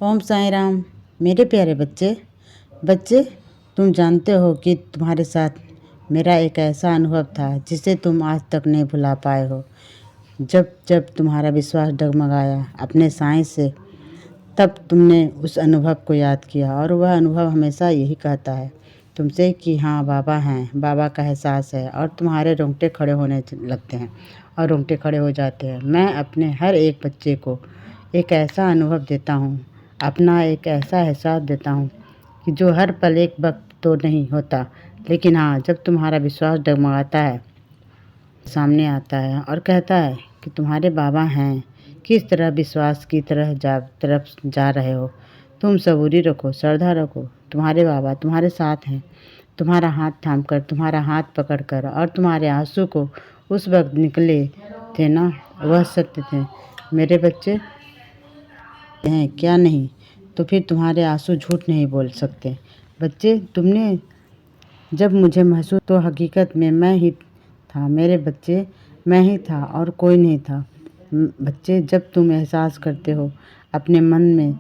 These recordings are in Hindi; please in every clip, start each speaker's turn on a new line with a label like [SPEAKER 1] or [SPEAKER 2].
[SPEAKER 1] ओम साई राम। मेरे प्यारे बच्चे बच्चे तुम जानते हो कि तुम्हारे साथ मेरा एक ऐसा अनुभव था जिसे तुम आज तक नहीं भुला पाए हो। जब जब तुम्हारा विश्वास डगमगाया अपने साईं से, तब तुमने उस अनुभव को याद किया और वह अनुभव हमेशा यही कहता है तुमसे कि हाँ, बाबा हैं, बाबा का एहसास है, और तुम्हारे रोंगटे खड़े होने लगते हैं और रोंगटे खड़े हो जाते हैं। मैं अपने हर एक बच्चे को एक ऐसा अनुभव देता हूँ, अपना एक ऐसा एहसास देता हूँ कि जो हर पल एक वक्त तो नहीं होता, लेकिन हाँ, जब तुम्हारा विश्वास डगमगाता है, सामने आता है और कहता है कि तुम्हारे बाबा हैं, किस तरह विश्वास की तरफ जा रहे हो। तुम सबूरी रखो, श्रद्धा रखो, तुम्हारे बाबा तुम्हारे साथ हैं, तुम्हारा हाथ थामकर, तुम्हारा हाथ पकड़कर, और तुम्हारे आंसू को उस वक्त निकले थे ना, वह सत्य थे मेरे बच्चे। हैं क्या नहीं, तो फिर तुम्हारे आंसू झूठ नहीं बोल सकते। बच्चे, तुमने जब मुझे महसूस, तो हकीकत में मैं ही था मेरे बच्चे, मैं ही था और कोई नहीं था। बच्चे, जब तुम एहसास करते हो अपने मन में,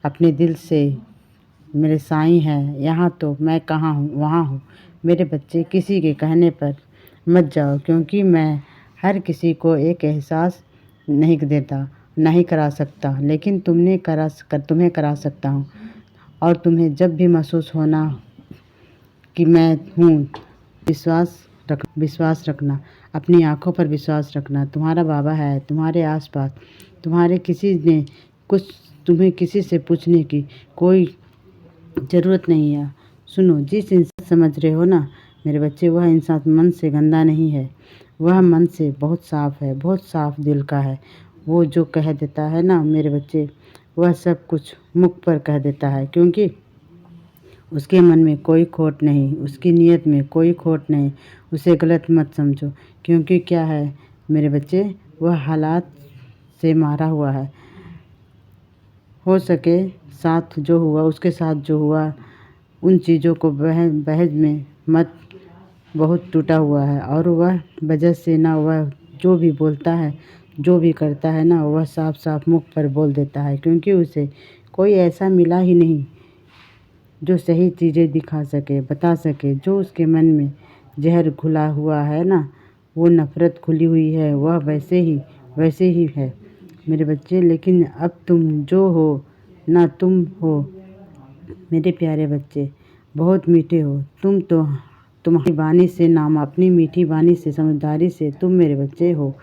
[SPEAKER 1] अपने दिल से, मेरे साईं हैं यहाँ, तो मैं कहाँ हूँ वहाँ हूँ। मेरे बच्चे, किसी के कहने पर मत जाओ, क्योंकि मैं हर किसी को एक एहसास नहीं देता, नहीं करा सकता, लेकिन तुम्हें करा सकता हूँ। और तुम्हें जब भी महसूस होना कि मैं हूँ, विश्वास रखना, अपनी आँखों पर विश्वास रखना। तुम्हारा बाबा है तुम्हारे आसपास। तुम्हें किसी से पूछने की कोई ज़रूरत नहीं है। सुनो, जिस इंसान समझ रहे हो ना मेरे बच्चे, वह इंसान मन से गंदा नहीं है, वह मन से बहुत साफ़ है, बहुत साफ़ दिल का है। वो जो कह देता है ना मेरे बच्चे, वह सब कुछ मुख पर कह देता है, क्योंकि उसके मन में कोई खोट नहीं, उसकी नीयत में कोई खोट नहीं। उसे गलत मत समझो, क्योंकि क्या है मेरे बच्चे, वह हालात से मारा हुआ है। हो सके साथ जो हुआ, उसके साथ जो हुआ, उन चीज़ों को बहज में मत, बहुत टूटा हुआ है, और वह वजह से ना, वह जो भी बोलता है, जो भी करता है ना, वह साफ साफ मुख पर बोल देता है, क्योंकि उसे कोई ऐसा मिला ही नहीं जो सही चीज़ें दिखा सके, बता सके। जो उसके मन में जहर घुला हुआ है ना, वो नफ़रत खुली हुई है, वह वैसे ही है मेरे बच्चे। लेकिन अब तुम जो हो ना, तुम हो मेरे प्यारे बच्चे, बहुत मीठे हो तुम तो। तुम्हारी वाणी से नाम, अपनी मीठी वाणी से, समझदारी से तुम मेरे बच्चे हो।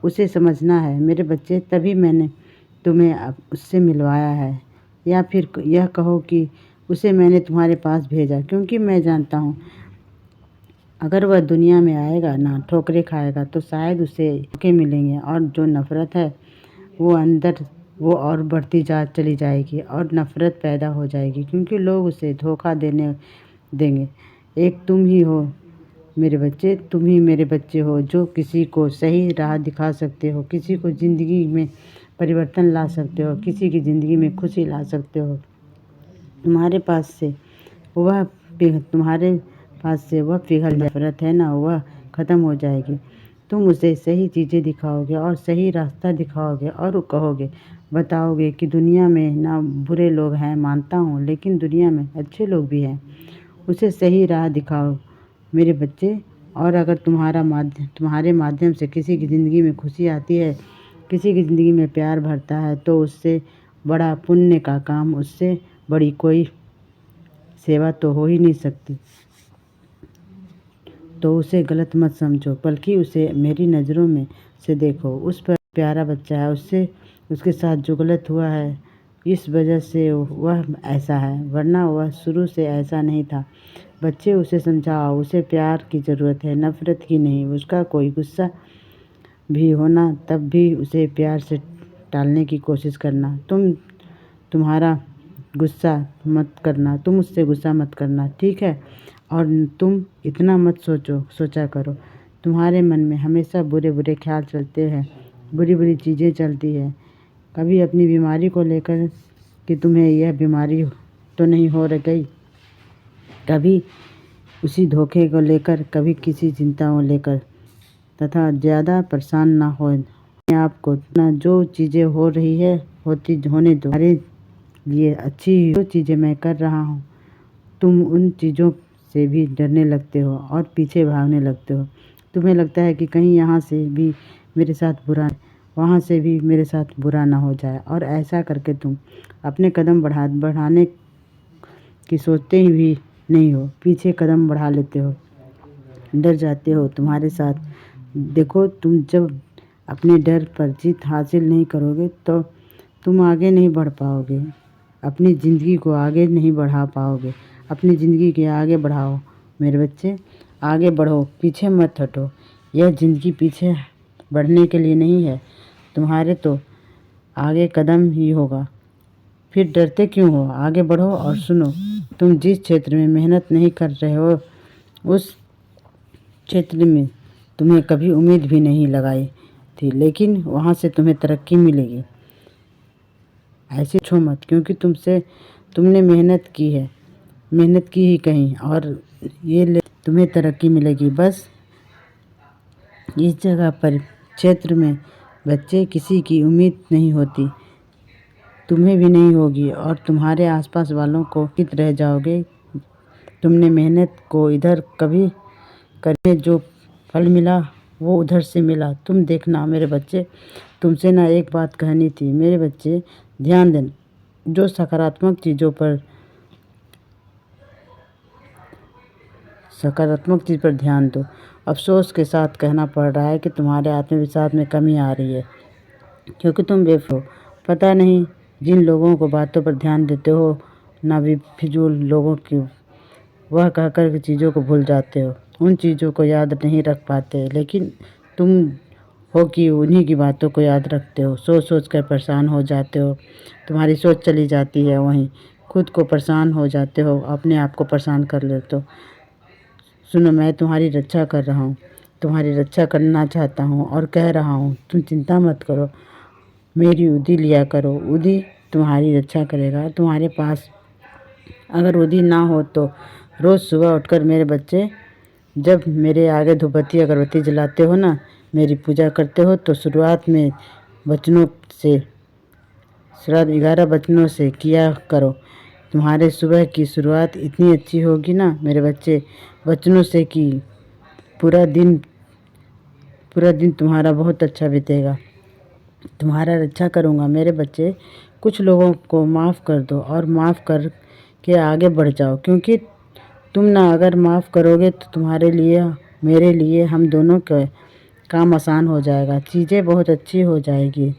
[SPEAKER 1] उसे समझना है मेरे बच्चे, तभी मैंने तुम्हें अब उससे मिलवाया है, या फिर यह कहो कि उसे मैंने तुम्हारे पास भेजा, क्योंकि मैं जानता हूँ अगर वह दुनिया में आएगा ना, ठोकरें खाएगा, तो शायद उसे मौके मिलेंगे, और जो नफ़रत है वो अंदर, वो और बढ़ती चली जाएगी, और नफ़रत पैदा हो जाएगी, क्योंकि लोग उसे धोखा देंगे। एक तुम ही हो मेरे बच्चे, तुम ही मेरे बच्चे हो जो किसी को सही राह दिखा सकते हो, किसी को ज़िंदगी में परिवर्तन ला सकते हो, किसी की ज़िंदगी में खुशी ला सकते हो। तुम्हारे पास से वह पिघल नफ़रत है ना, वह ख़त्म हो जाएगी। तुम उसे सही चीज़ें दिखाओगे और सही रास्ता दिखाओगे, और कहोगे, बताओगे कि दुनिया में ना बुरे लोग हैं, मानता हूँ, लेकिन दुनिया में अच्छे लोग भी हैं। उसे सही राह दिखाओ मेरे बच्चे। और अगर तुम्हारे माध्यम से किसी की ज़िंदगी में खुशी आती है, किसी की ज़िंदगी में प्यार भरता है, तो उससे बड़ा पुण्य का काम, उससे बड़ी कोई सेवा तो हो ही नहीं सकती। तो उसे गलत मत समझो, बल्कि उसे मेरी नज़रों में से देखो। उस पर प्यारा बच्चा है, उसके साथ जो गलत हुआ है, इस वजह से वह ऐसा है, वरना वह शुरू से ऐसा नहीं था। बच्चे, उसे समझाओ, उसे प्यार की ज़रूरत है, नफ़रत की नहीं। उसका कोई गुस्सा भी होना, तब भी उसे प्यार से टालने की कोशिश करना। तुम उससे गुस्सा मत करना, ठीक है? और तुम इतना मत सोचा करो, तुम्हारे मन में हमेशा बुरे बुरे ख्याल चलते हैं, बुरी बुरी चीज़ें चलती हैं। कभी अपनी बीमारी को लेकर कि तुम्हें यह बीमारी तो नहीं हो गई, कभी उसी धोखे को लेकर, कभी किसी चिंता को लेकर, तथा ज़्यादा परेशान ना हो अपने आप को। ना, जो चीज़ें हो रही है होने दो। लिए अच्छी जो चीज़ें मैं कर रहा हूँ तुम उन चीज़ों से भी डरने लगते हो और पीछे भागने लगते हो। तुम्हें लगता है कि कहीं यहाँ से भी मेरे साथ बुरा, वहाँ से भी मेरे साथ बुरा ना हो जाए, और ऐसा करके तुम अपने कदम बढ़ाने की सोचते ही भी नहीं हो, पीछे कदम बढ़ा लेते हो, डर जाते हो तुम्हारे साथ। देखो, तुम जब अपने डर पर जीत हासिल नहीं करोगे तो तुम आगे नहीं बढ़ पाओगे, अपनी ज़िंदगी को आगे नहीं बढ़ा पाओगे। अपनी ज़िंदगी के आगे बढ़ाओ मेरे बच्चे, आगे बढ़ो, पीछे मत हटो। यह ज़िंदगी पीछे बढ़ने के लिए नहीं है, तुम्हारे तो आगे कदम ही होगा। फिर डरते क्यों हो? आगे बढ़ो और सुनो, तुम जिस क्षेत्र में मेहनत नहीं कर रहे हो उस क्षेत्र में तुम्हें कभी उम्मीद भी नहीं लगाई थी, लेकिन वहाँ से तुम्हें तरक्की मिलेगी। ऐसे छो मत, क्योंकि तुमने मेहनत की है, मेहनत की ही कहीं, और तुम्हें तरक्की मिलेगी। बस इस जगह पर क्षेत्र में बच्चे किसी की उम्मीद नहीं होती, तुम्हें भी नहीं होगी, और तुम्हारे आसपास वालों को कित रह जाओगे। तुमने मेहनत को इधर कभी करने जो फल मिला वो उधर से मिला। तुम देखना मेरे बच्चे, तुमसे ना एक बात कहनी थी मेरे बच्चे, ध्यान देना, जो सकारात्मक चीज़ पर ध्यान दो। अफसोस के साथ कहना पड़ रहा है कि तुम्हारे आत्मविश्वास में कमी आ रही है, क्योंकि तुम बेवकूफ़ हो। पता नहीं जिन लोगों को बातों पर ध्यान देते हो ना भी फिजूल लोगों की वह कहकर के चीज़ों को भूल जाते हो, उन चीज़ों को याद नहीं रख पाते, लेकिन तुम हो कि उन्हीं की बातों को याद रखते हो। सोच सोच कर परेशान हो जाते हो, तुम्हारी सोच चली जाती है वहीं, खुद को परेशान हो जाते हो, अपने आप को परेशान कर लेते हो। सुनो, मैं तुम्हारी रक्षा कर रहा हूँ, तुम्हारी रक्षा करना चाहता हूँ और कह रहा हूँ, तुम चिंता मत करो, मेरी उदी लिया करो, उदी तुम्हारी रक्षा करेगा। तुम्हारे पास अगर उदी ना हो तो रोज़ सुबह उठकर मेरे बच्चे, जब मेरे आगे धूपबत्ती अगरबत्ती जलाते हो ना, मेरी पूजा करते हो, तो शुरुआत 11 वचनों से किया करो। तुम्हारे सुबह की शुरुआत इतनी अच्छी होगी ना मेरे बच्चे, वचनों से कि पूरा दिन तुम्हारा बहुत अच्छा बीतेगा। तुम्हारा रक्षा करूँगा मेरे बच्चे। कुछ लोगों को माफ़ कर दो और माफ़ कर के आगे बढ़ जाओ, क्योंकि तुम ना अगर माफ़ करोगे तो तुम्हारे लिए, मेरे लिए, हम दोनों का काम आसान हो जाएगा, चीज़ें बहुत अच्छी हो जाएगी।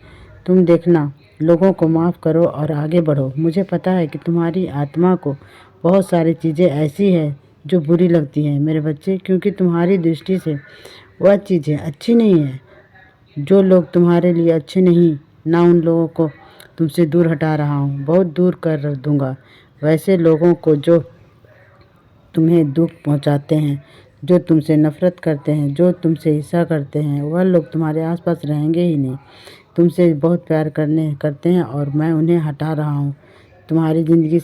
[SPEAKER 1] तुम देखना, लोगों को माफ़ करो और आगे बढ़ो। मुझे पता है कि तुम्हारी आत्मा को बहुत सारी चीज़ें ऐसी हैं जो बुरी लगती हैं मेरे बच्चे, क्योंकि तुम्हारी दृष्टि से वह चीज़ें अच्छी नहीं हैं। जो लोग तुम्हारे लिए अच्छे नहीं, ना उन लोगों को तुमसे दूर हटा रहा हूँ, बहुत दूर कर दूँगा। वैसे लोगों को जो तुम्हें दुख पहुँचाते हैं, जो तुमसे नफ़रत करते हैं, जो तुमसे ईर्ष्या करते हैं, वह लोग तुम्हारे आसपास रहेंगे ही नहीं। तुमसे बहुत प्यार करते हैं और मैं उन्हें हटा रहा हूँ तुम्हारी ज़िंदगी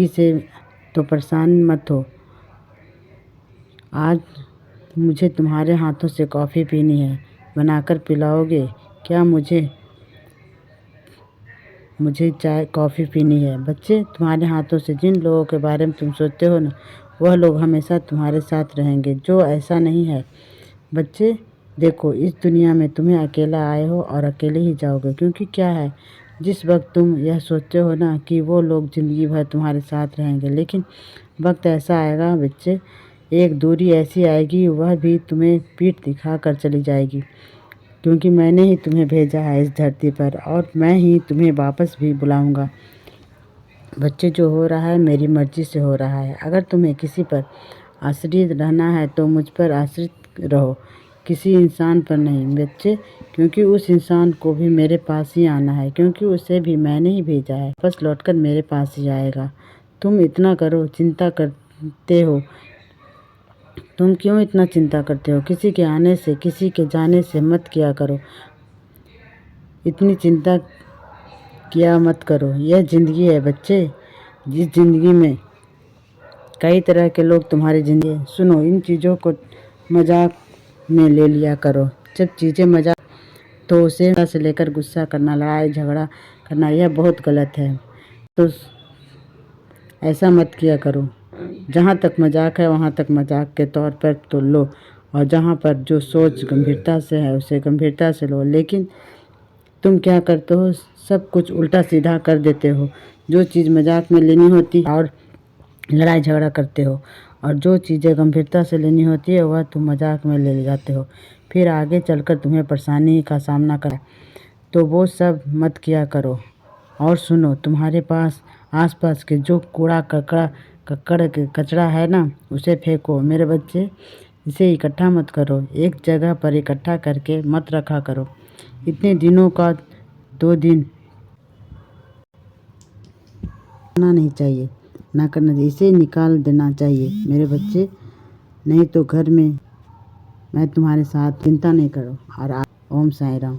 [SPEAKER 1] से। तो परेशान मत हो। आज मुझे तुम्हारे हाथों से कॉफ़ी पीनी है, बनाकर पिलाओगे क्या? मुझे चाय कॉफ़ी पीनी है। बच्चे, तुम्हारे हाथों से जिन लोगों के बारे में तुम सोचते हो ना, वह लोग हमेशा तुम्हारे साथ रहेंगे, जो ऐसा नहीं है। बच्चे देखो, इस दुनिया में तुम्हें अकेला आए हो और अकेले ही जाओगे, क्योंकि क्या है, जिस वक्त तुम यह सोचते हो ना कि वो लोग ज़िंदगी भर तुम्हारे साथ रहेंगे, लेकिन वक्त ऐसा आएगा बच्चे, एक दूरी ऐसी आएगी, वह भी तुम्हें पीठ दिखा कर चली जाएगी, क्योंकि मैंने ही तुम्हें भेजा है इस धरती पर और मैं ही तुम्हें वापस भी बुलाऊंगा। बच्चे, जो हो रहा है मेरी मर्ज़ी से हो रहा है। अगर तुम्हें किसी पर आश्रित रहना है तो मुझ पर आश्रित रहो, किसी इंसान पर नहीं बच्चे, क्योंकि उस इंसान को भी मेरे पास ही आना है, क्योंकि उसे भी मैंने ही भेजा है, बस लौटकर मेरे पास ही आएगा। तुम इतना करो, चिंता करते हो, तुम क्यों इतना चिंता करते हो? किसी के आने से, किसी के जाने से मत किया करो, इतनी चिंता किया मत करो। यह ज़िंदगी है बच्चे, जिस ज़िंदगी में कई तरह के लोग तुम्हारी ज़िंदगी है। सुनो, इन चीज़ों को मजाक में ले लिया करो। जब चीज़ें मजाक तो उसे से लेकर गुस्सा करना, लड़ाई झगड़ा करना, यह बहुत गलत है। तो ऐसा मत किया करो। जहाँ तक मजाक है वहाँ तक मजाक के तौर पर तो लो, और जहाँ पर जो सोच गंभीरता से है उसे गंभीरता से लो। लेकिन तुम क्या करते हो, सब कुछ उल्टा सीधा कर देते हो। जो चीज़ मजाक में लेनी होती है और लड़ाई झगड़ा करते हो, और जो चीज़ें गंभीरता से लेनी होती है वह तुम मजाक में ले जाते हो। फिर आगे चलकर तुम्हें परेशानी का सामना कर, तो वो सब मत किया करो। और सुनो, तुम्हारे पास आसपास के जो कूड़ा कचरा है ना, उसे फेंको। मेरे बच्चे, इसे इकट्ठा मत करो, एक जगह पर इकट्ठा करके मत रखा करो। इतने दिनों का 2 दिन करना नहीं चाहिए, ना करना चाहिए, इसे निकाल देना चाहिए मेरे बच्चे। नहीं तो घर में मैं तुम्हारे साथ चिंता नहीं करो। और ओम साई राम।